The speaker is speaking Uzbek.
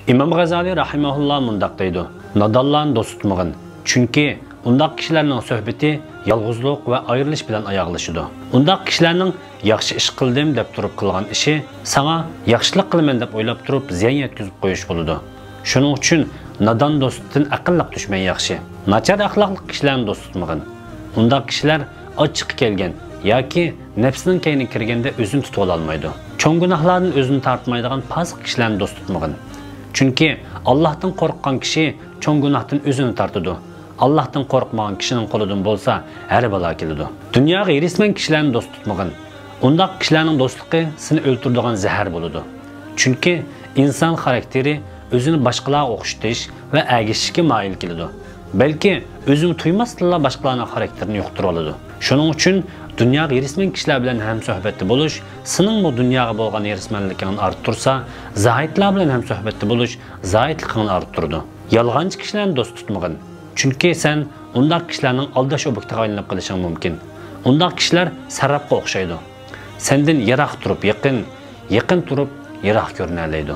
İmam Gazali rahimahullah mundaq deydi. Nadonlarni do'st tutmag'in. Chunki undaq kishilarning suhbati yolg'izlik va ayrilish bilan oyoqlashadi. Undaq kishilarning yaxshi ish qildim deb turib qilgan ishi sana yaxshilik qilaman deb o'ylab turib ziyon yetkazib qo'yish bo'ladi. Shuning uchun nadon do'stdan aqlliq tushmay yaxshi. Nachar axloqli kishilarni do'st tutmag'in. Undaq kishilar ochiq kelgan yoki nafsining kayni kirganda o'zini tutib olmaydi. Cho'ng gunohlardan o'zini tortmaydigan pasiq kishilarni do'st tutmag'in. Chunki Allohdan qo'rqqan kishi cho'ng gunohdan o'zini tortadi. Allohdan qo'rqmagan kishining qo'lidan bo'lsa, har balo keladi. Dunyoga irisman kishilarni do'st tutmag'in. Undaq kishilarning do'stligi seni o'ltiradigan zahar bo'ladi. Chunki inson xarakteri o'zini boshqalarga o'xshatish va agishishga moyil keladi. Balki o'zini tuymasdan boshqalarning xarakterini yo'qotib oladi. Shuning uchun dunyoga irisman kishilar bilan ham suhbatda bo'lish, sening bu dunyoga bo'lgan irismanligingni orttirsa, zohidlar bilan ham suhbatda bo'lish zohidligingni orttiradi. Yolg'onchi kishilarni do'st tutmag'in. Chunki sen undaq kishilarning aldash obyektiga aylanib qolishing mumkin. Undaq kishilar sarrafga o'xshaydi. Sendan yiroq turib yaqin turib yiroq ko'rinalaydi.